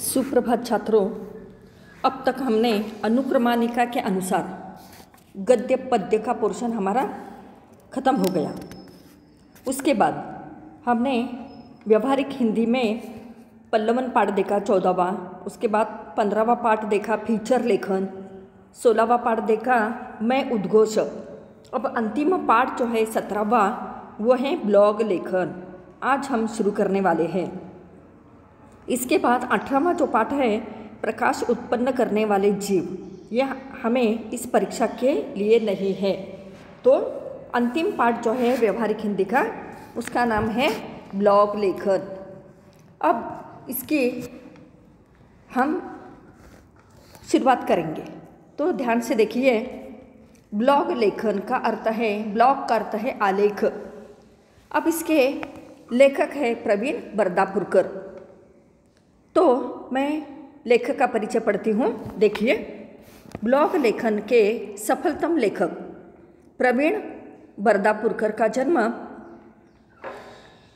सुप्रभात छात्रों। अब तक हमने अनुक्रमानिका के अनुसार गद्य पद्य का पोर्शन हमारा ख़त्म हो गया। उसके बाद हमने व्यवहारिक हिंदी में पल्लवन पाठ देखा 14वां, उसके बाद 15वां पाठ देखा फीचर लेखन, 16वां पाठ देखा मैं उद्घोष। अब अंतिम पाठ जो है 17वां वो है ब्लॉग लेखन। आज हम शुरू करने वाले हैं। इसके बाद 18वां जो पाठ है प्रकाश उत्पन्न करने वाले जीव, यह हमें इस परीक्षा के लिए नहीं है। तो अंतिम पाठ जो है व्यवहारिक हिंदी का उसका नाम है ब्लॉग लेखन। अब इसकी हम शुरुआत करेंगे तो ध्यान से देखिए। ब्लॉग लेखन का अर्थ है, ब्लॉग का अर्थ है आलेख। अब इसके लेखक है प्रवीण बरदापुरकर। तो मैं लेखक का परिचय पढ़ती हूँ। देखिए, ब्लॉग लेखन के सफलतम लेखक प्रवीण बरदापुरकर का जन्म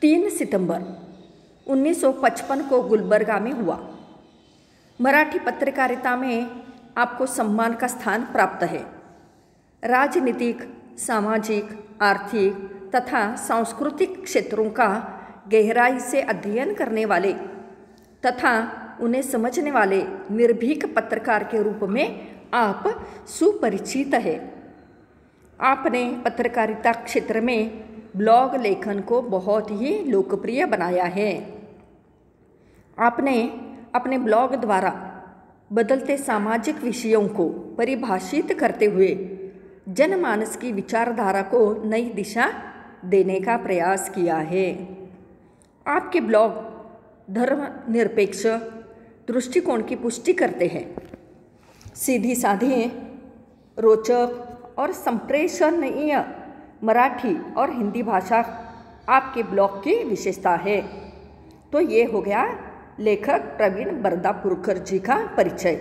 3 सितंबर 1955 को गुलबर्गा में हुआ। मराठी पत्रकारिता में आपको सम्मान का स्थान प्राप्त है। राजनीतिक, सामाजिक, आर्थिक तथा सांस्कृतिक क्षेत्रों का गहराई से अध्ययन करने वाले तथा उन्हें समझने वाले निर्भीक पत्रकार के रूप में आप सुपरिचित हैं। आपने पत्रकारिता क्षेत्र में ब्लॉग लेखन को बहुत ही लोकप्रिय बनाया है। आपने अपने ब्लॉग द्वारा बदलते सामाजिक विषयों को परिभाषित करते हुए जनमानस की विचारधारा को नई दिशा देने का प्रयास किया है। आपके ब्लॉग धर्मनिरपेक्ष दृष्टिकोण की पुष्टि करते हैं। सीधी साधी, रोचक और संप्रेषणीय मराठी और हिंदी भाषा आपके ब्लॉग की विशेषता है। तो ये हो गया लेखक प्रवीण बरदापुरकर जी का परिचय।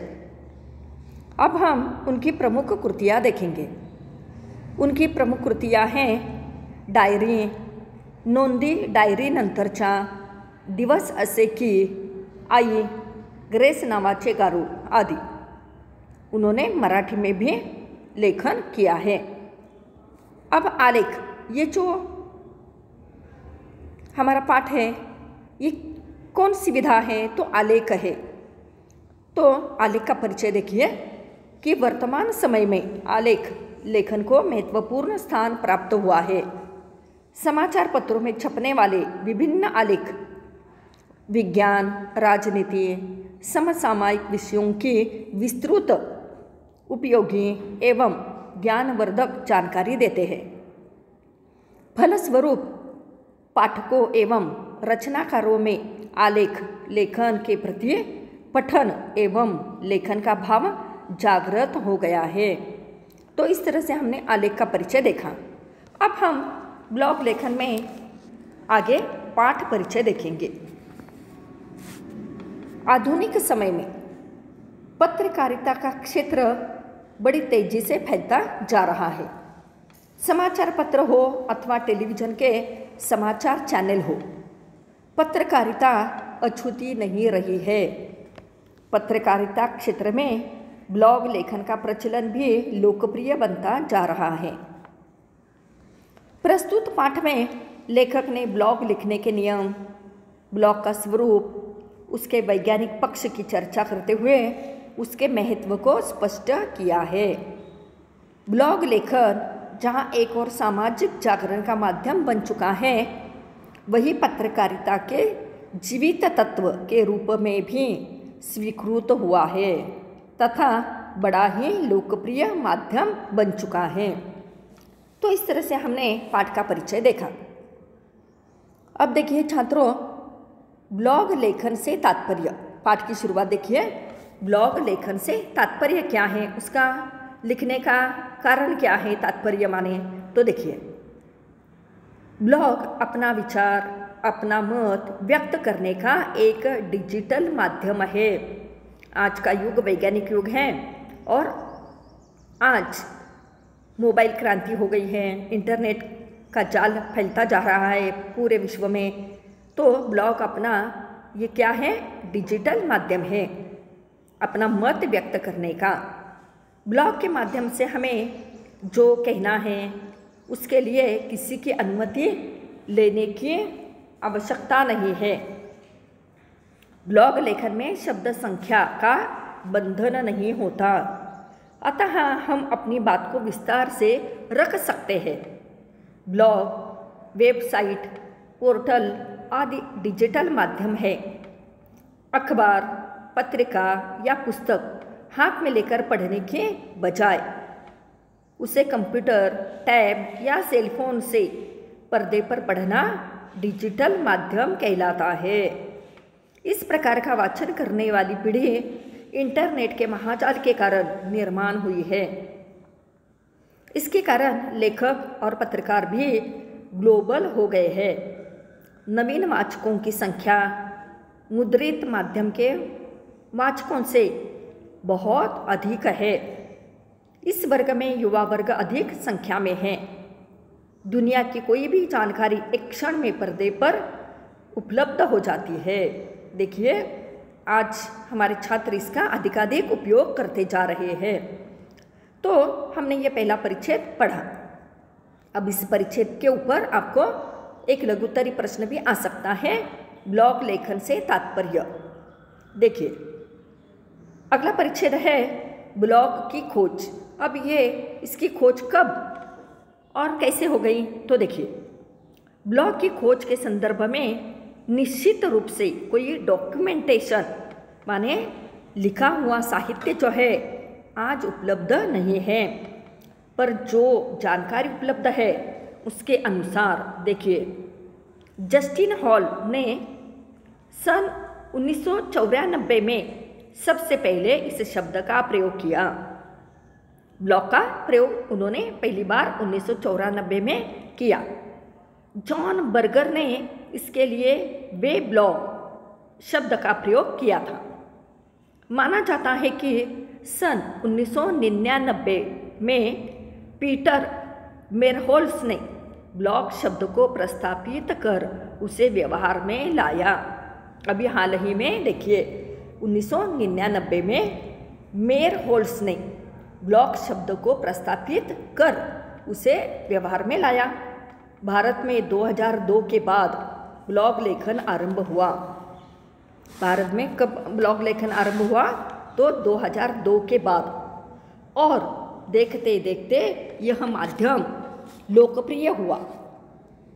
अब हम उनकी प्रमुख कृतियाँ देखेंगे। उनकी प्रमुख कृतियाँ हैं डायरी, नोंदी डायरी नंतरच्या, दिवस असे की, आई, ग्रेस नावाचे गारू आदि। उन्होंने मराठी में भी लेखन किया है। अब आलेख, ये जो हमारा पाठ है ये कौन सी विधा है? तो आलेख है। तो आलेख का परिचय देखिए कि वर्तमान समय में आलेख लेखन को महत्वपूर्ण स्थान प्राप्त हुआ है। समाचार पत्रों में छपने वाले विभिन्न आलेख विज्ञान, राजनीति, समसामयिक विषयों की विस्तृत, उपयोगी एवं ज्ञानवर्धक जानकारी देते हैं। फलस्वरूप पाठकों एवं रचनाकारों में आलेख लेखन के प्रति पठन एवं लेखन का भाव जागृत हो गया है। तो इस तरह से हमने आलेख का परिचय देखा। अब हम ब्लॉग लेखन में आगे पाठ परिचय देखेंगे। आधुनिक समय में पत्रकारिता का क्षेत्र बड़ी तेजी से फैलता जा रहा है। समाचार पत्र हो अथवा टेलीविज़न के समाचार चैनल हो, पत्रकारिता अछूती नहीं रही है। पत्रकारिता क्षेत्र में ब्लॉग लेखन का प्रचलन भी लोकप्रिय बनता जा रहा है। प्रस्तुत पाठ में लेखक ने ब्लॉग लिखने के नियम, ब्लॉग का स्वरूप, उसके वैज्ञानिक पक्ष की चर्चा करते हुए उसके महत्व को स्पष्ट किया है। ब्लॉग लेखन जहां एक और सामाजिक जागरण का माध्यम बन चुका है, वही पत्रकारिता के जीवित तत्व के रूप में भी स्वीकृत हुआ है तथा बड़ा ही लोकप्रिय माध्यम बन चुका है। तो इस तरह से हमने पाठ का परिचय देखा। अब देखिए छात्रों, ब्लॉग लेखन से तात्पर्य, पाठ की शुरुआत देखिए। ब्लॉग लेखन से तात्पर्य क्या है, उसका लिखने का कारण क्या है, तात्पर्य माने तो देखिए, ब्लॉग अपना विचार, अपना मत व्यक्त करने का एक डिजिटल माध्यम है। आज का युग वैज्ञानिक युग है और आज मोबाइल क्रांति हो गई है, इंटरनेट का जाल फैलता जा रहा है पूरे विश्व में। तो ब्लॉग अपना ये क्या है? डिजिटल माध्यम है अपना मत व्यक्त करने का। ब्लॉग के माध्यम से हमें जो कहना है उसके लिए किसी की अनुमति लेने की आवश्यकता नहीं है। ब्लॉग लेखन में शब्द संख्या का बंधन नहीं होता, अतः हम अपनी बात को विस्तार से रख सकते हैं। ब्लॉग, वेबसाइट, पोर्टल आदि डिजिटल माध्यम है। अखबार, पत्रिका या पुस्तक हाथ में लेकर पढ़ने के बजाय उसे कंप्यूटर, टैब या सेलफोन से पर्दे पर पढ़ना डिजिटल माध्यम कहलाता है। इस प्रकार का वाचन करने वाली पीढ़ी इंटरनेट के महाजाल के कारण निर्माण हुई है। इसके कारण लेखक और पत्रकार भी ग्लोबल हो गए हैं। नवीन वाचकों की संख्या मुद्रित माध्यम के वाचकों से बहुत अधिक है। इस वर्ग में युवा वर्ग अधिक संख्या में है। दुनिया की कोई भी जानकारी एक क्षण में पर्दे पर उपलब्ध हो जाती है। देखिए, आज हमारे छात्र इसका अधिकाधिक उपयोग करते जा रहे हैं। तो हमने ये पहला परिच्छेद पढ़ा। अब इस परिच्छेद के ऊपर आपको एक लघुत्तरी प्रश्न भी आ सकता है। ब्लॉग लेखन से तात्पर्य। देखिए, अगला परिच्छेद है ब्लॉग की खोज। अब ये इसकी खोज कब और कैसे हो गई? तो देखिए, ब्लॉग की खोज के संदर्भ में निश्चित रूप से कोई डॉक्यूमेंटेशन माने लिखा हुआ साहित्य जो है आज उपलब्ध नहीं है, पर जो जानकारी उपलब्ध है उसके अनुसार देखिए, जस्टिन हॉल ने सन 1994 में सबसे पहले इस शब्द का प्रयोग किया। ब्लॉग का प्रयोग उन्होंने पहली बार 1994 में किया। जॉन बर्गर ने इसके लिए वेब ब्लॉग शब्द का प्रयोग किया था। माना जाता है कि सन 1999 में पीटर मेरहोल्स ने ब्लॉग शब्द को प्रस्तावित कर उसे व्यवहार में लाया। अभी हाल ही में देखिए, 1999 में मेरहोल्स ने ब्लॉग शब्द को प्रस्तावित कर उसे व्यवहार में लाया। भारत में 2002 के बाद ब्लॉग लेखन आरंभ हुआ। भारत में कब ब्लॉग लेखन आरंभ हुआ? तो 2002 के बाद। और देखते देखते यह माध्यम लोकप्रिय हुआ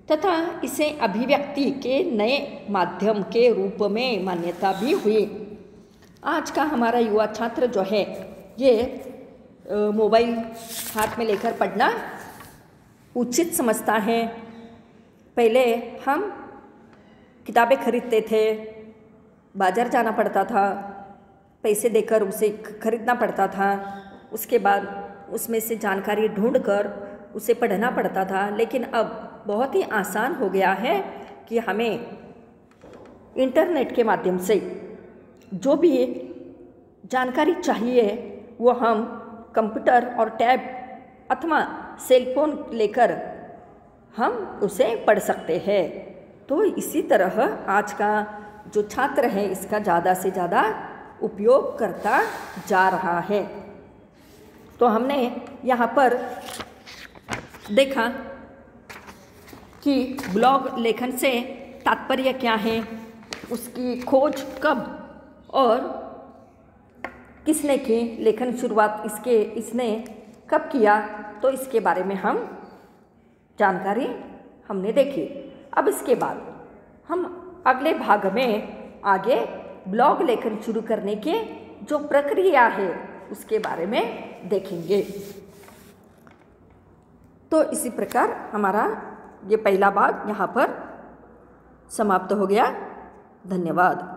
तथा इसे अभिव्यक्ति के नए माध्यम के रूप में मान्यता भी हुई। आज का हमारा युवा छात्र जो है ये मोबाइल हाथ में लेकर पढ़ना उचित समझता है। पहले हम किताबें खरीदते थे, बाज़ार जाना पड़ता था, पैसे देकर उसे खरीदना पड़ता था, उसके बाद उसमें से जानकारी ढूंढकर उसे पढ़ना पड़ता था। लेकिन अब बहुत ही आसान हो गया है कि हमें इंटरनेट के माध्यम से जो भी जानकारी चाहिए वो हम कंप्यूटर और टैब अथवा सेलफोन लेकर हम उसे पढ़ सकते हैं। तो इसी तरह आज का जो छात्र है इसका ज़्यादा से ज़्यादा उपयोग करता जा रहा है। तो हमने यहाँ पर देखा कि ब्लॉग लेखन से तात्पर्य क्या है, उसकी खोज कब और किसने की, लेखन शुरुआत इसने कब किया, तो इसके बारे में हम जानकारी हमने देखी। अब इसके बाद हम अगले भाग में आगे ब्लॉग लेखन शुरू करने की जो प्रक्रिया है उसके बारे में देखेंगे। तो इसी प्रकार हमारा ये पहला भाग यहाँ पर समाप्त हो गया। धन्यवाद।